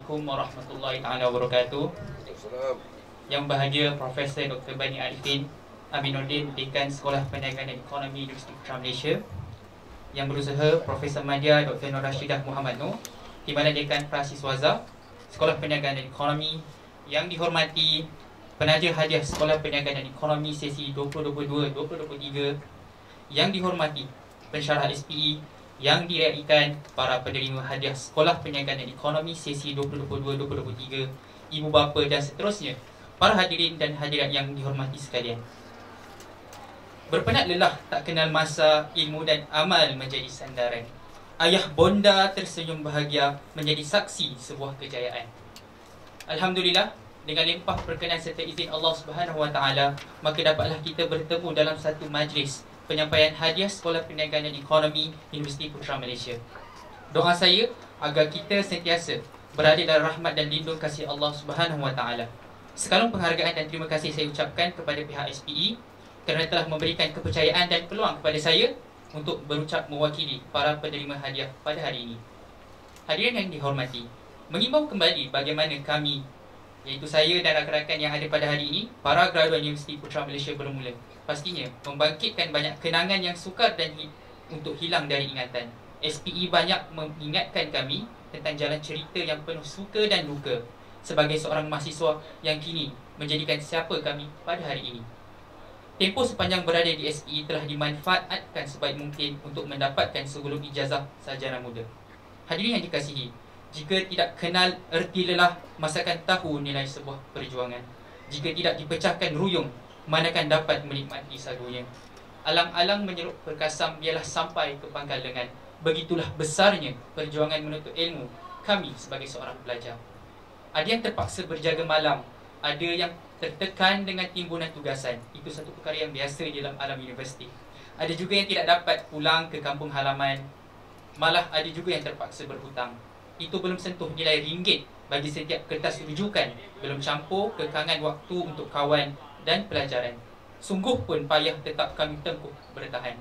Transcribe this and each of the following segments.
Assalamualaikum warahmatullahi taala wabarakatuh. Yang bahagia Profesor Dr. Bani Arifin Aminuddin, Dekan Sekolah Perniagaan dan Ekonomi Universiti Putra Malaysia. Yang berusaha Profesor Madya Dr. Nur Rashidah Muhammad Noor, Timbalan Dekan Prasiswaza Sekolah Perniagaan dan Ekonomi. Yang dihormati penaja hadiah Sekolah Perniagaan dan Ekonomi sesi 2022-2023. Yang dihormati pensyarah SPE yang diraikan para penerima hadiah Sekolah Perniagaan dan Ekonomi sesi 2022-2023, ibu bapa dan seterusnya, para hadirin dan hadirat yang dihormati sekalian. Berpenat lelah tak kenal masa, ilmu dan amal menjadi sandaran. Ayah bonda tersenyum bahagia menjadi saksi sebuah kejayaan. Alhamdulillah, dengan limpah perkenan serta izin Allah Subhanahu Wa Taala, maka dapatlah kita bertemu dalam satu majlis penyampaian hadiah Sekolah Perniagaan dan Ekonomi Universiti Putra Malaysia. Doa saya agar kita sentiasa berada dalam rahmat dan lindung kasih Allah Subhanahu Wa Taala. Sekalung penghargaan dan terima kasih saya ucapkan kepada pihak SPE kerana telah memberikan kepercayaan dan peluang kepada saya untuk berucap mewakili para penerima hadiah pada hari ini. Hadirin yang dihormati, mengimbau kembali bagaimana kami, iaitu saya dan rakan-rakan yang ada pada hari ini, para graduan Universiti Putra Malaysia bermula, pastinya membangkitkan banyak kenangan yang sukar dan untuk hilang dari ingatan. SPE banyak mengingatkan kami tentang jalan cerita yang penuh suka dan duka sebagai seorang mahasiswa yang kini menjadikan siapa kami pada hari ini. Tempoh sepanjang berada di SPE telah dimanfaatkan sebaik mungkin untuk mendapatkan segulung ijazah sarjana muda. Hadirin yang dikasihi, jika tidak kenal erti lelah, masakan tahu nilai sebuah perjuangan. Jika tidak dipecahkan ruyung, manakan dapat menikmati sagunya. Alang-alang menyeruk perkasam biarlah sampai ke pangkal lengan. Begitulah besarnya perjuangan menuntut ilmu kami sebagai seorang pelajar. Ada yang terpaksa berjaga malam, ada yang tertekan dengan timbunan tugasan. Itu satu perkara yang biasa di dalam alam universiti. Ada juga yang tidak dapat pulang ke kampung halaman. Malah ada juga yang terpaksa berhutang. Itu belum sentuh nilai ringgit bagi setiap kertas rujukan, belum campur kekangan waktu untuk kawan dan pelajaran. Sungguh pun payah tetap kami tempuh bertahan.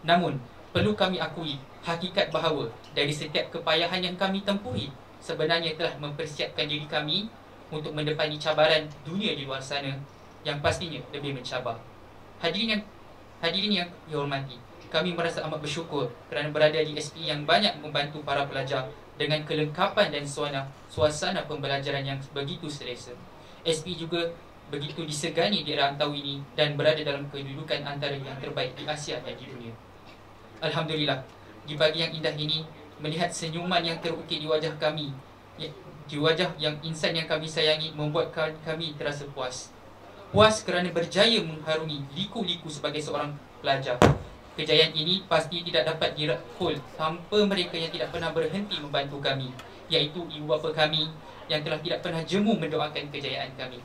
Namun, perlu kami akui hakikat bahawa dari setiap kepayahan yang kami tempuhi, sebenarnya telah mempersiapkan diri kami untuk mendepani cabaran dunia di luar sana yang pastinya lebih mencabar. Hadirin yang dihormati, kami merasa amat bersyukur kerana berada di SPE yang banyak membantu para pelajar dengan kelengkapan dan suasana pembelajaran yang begitu selesa. SPE juga begitu disegani di rantau ini dan berada dalam kedudukan antara yang terbaik di Asia dan di dunia. Alhamdulillah, di pagi yang indah ini, melihat senyuman yang terukir di wajah kami, di wajah yang insan yang kami sayangi, membuatkan kami terasa puas. Puas kerana berjaya mengharungi liku-liku sebagai seorang pelajar. Kejayaan ini pasti tidak dapat dirangkul tanpa mereka yang tidak pernah berhenti membantu kami, iaitu ibu bapa kami yang telah tidak pernah jemu mendoakan kejayaan kami.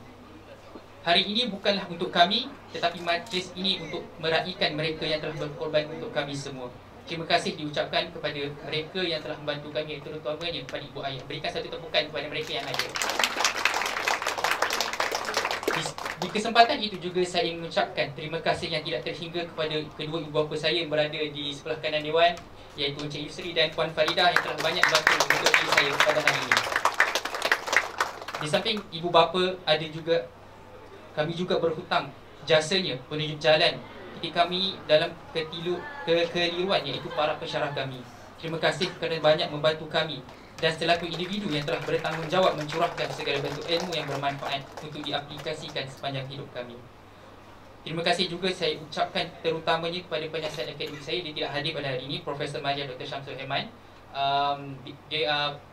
Hari ini bukanlah untuk kami, tetapi majlis ini untuk meraihkan mereka yang telah berkorban untuk kami semua. Terima kasih diucapkan kepada mereka yang telah membantu kami, terutamanya kepada ibu ayah. Berikan satu tepukan kepada mereka yang ada. Di kesempatan itu juga saya ingin mengucapkan terima kasih yang tidak terhingga kepada kedua ibu bapa saya yang berada di sebelah kanan Dewan, iaitu Encik Yusri dan Puan Faridah yang telah banyak bantu untuk diri saya pada hari ini. Di samping ibu bapa, kami juga berhutang jasanya penunjuk jalan ketika kami dalam kekeliruan, iaitu para pensyarah kami. Terima kasih kerana banyak membantu kami dan selaku individu yang telah bertanggungjawab mencurahkan segala bentuk ilmu yang bermanfaat untuk diaplikasikan sepanjang hidup kami. Terima kasih juga saya ucapkan terutamanya kepada penasihat akademik saya. Dia tidak hadir pada hari ini, Profesor Madya Dr. Syamsul Himan.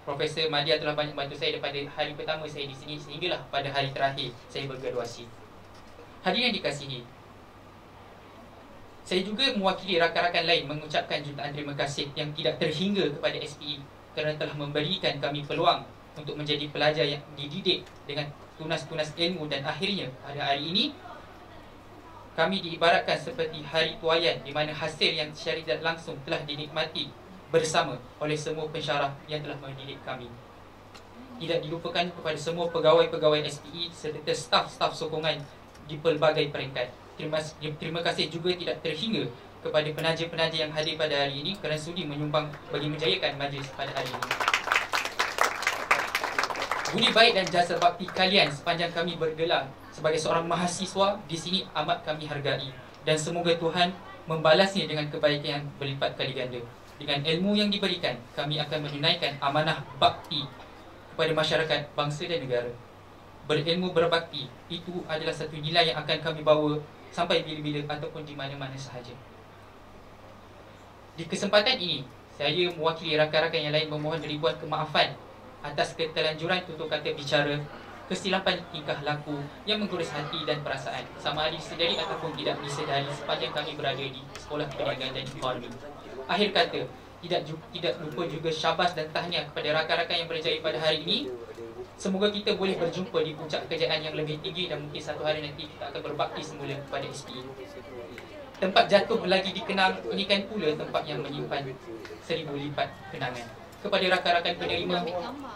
Profesor Madya telah banyak bantu saya daripada hari pertama saya di sini sehinggalah pada hari terakhir saya bergraduasi. Hadirin yang dikasihi, saya juga mewakili rakan-rakan lain mengucapkan jutaan terima kasih yang tidak terhingga kepada SPE kerana telah memberikan kami peluang untuk menjadi pelajar yang dididik dengan tunas-tunas ilmu, dan akhirnya pada hari ini kami diibaratkan seperti hari tuaian di mana hasil yang secara tidak langsung telah dinikmati bersama oleh semua pensyarah yang telah mendidik kami. Tidak dilupakan kepada semua pegawai-pegawai SPE serta staf-staf sokongan di pelbagai peringkat. Terima kasih juga tidak terhingga kepada penaja-penaja yang hadir pada hari ini kerana sudi menyumbang bagi menjayakan majlis pada hari ini. Budi baik dan jasa bakti kalian sepanjang kami bergelar sebagai seorang mahasiswa di sini amat kami hargai, dan semoga Tuhan membalasnya dengan kebaikan yang berlipat kali ganda. Dengan ilmu yang diberikan, kami akan menunaikan amanah bakti kepada masyarakat, bangsa dan negara. Berilmu berbakti itu adalah satu nilai yang akan kami bawa sampai bila-bila ataupun di mana-mana sahaja. Di kesempatan ini, saya mewakili rakan-rakan yang lain memohon ribuan kemaafan atas keterlanjuran tutur kata bicara, kesilapan tingkah laku yang menggores hati dan perasaan, sama ada disedari ataupun tidak disedari sepanjang kami berada di Sekolah Perniagaan dan Ekonomi. Akhir kata, tidak lupa juga syabas dan tahniah kepada rakan-rakan yang berjaya pada hari ini. Semoga kita boleh berjumpa di puncak kejayaan yang lebih tinggi, dan mungkin satu hari nanti kita akan berbakti semula kepada SPE. Tempat jatuh lagi dikenang, ini kan pula tempat yang menyimpan 1000 lipat kenangan. Kepada rakan-rakan penerima,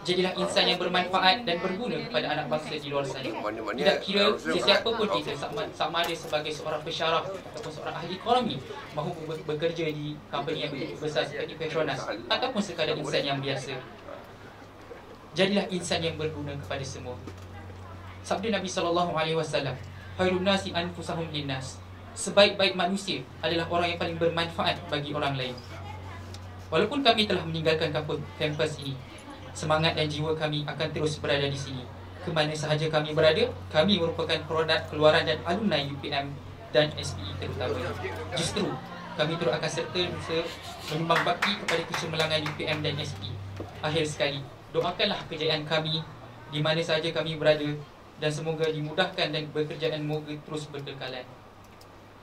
jadilah insan yang bermanfaat dan berguna kepada anak bangsa di luar sana. Tidak kira sesiapa pun kita, sama ada sebagai seorang pensyarah ataupun seorang ahli ekonomi, mahu bekerja di company yang begitu besar seperti Petronas, ataupun sekadar insan yang biasa. Jadilah insan yang berguna kepada semua. Sabda Nabi SAW, "Khairun nasi anfusahum linnas." Sebaik-baik manusia adalah orang yang paling bermanfaat bagi orang lain. Walaupun kami telah meninggalkan kampus ini, semangat dan jiwa kami akan terus berada di sini. Kemana sahaja kami berada, kami merupakan produk keluaran dan alumni UPM dan SPE terutama. Justru, kami terus akan serta menyumbang bakti kepada kecemerlangan UPM dan SPE. Akhir sekali, doakanlah kejayaan kami di mana sahaja kami berada, dan semoga dimudahkan dan pekerjaan moga terus berkekalan.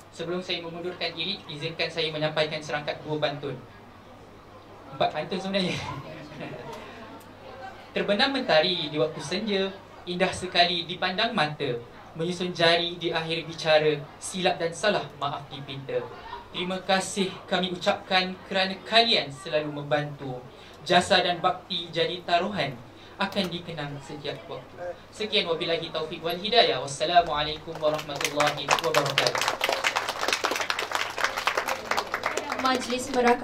Sebelum saya memundurkan diri, izinkan saya menyampaikan serangkat 2 pantun. 4 pantun sebenarnya. Terbenam mentari di waktu senja, indah sekali dipandang mata. Menyusun jari di akhir bicara, silap dan salah maaf dipinta. Terima kasih kami ucapkan kerana kalian selalu membantu. Jasa dan bakti jadi taruhan, akan dikenang setiap waktu. Sekian, wabillahi taufiq wal hidayah. Wassalamualaikum warahmatullahi wabarakatuh. Majlis Merakam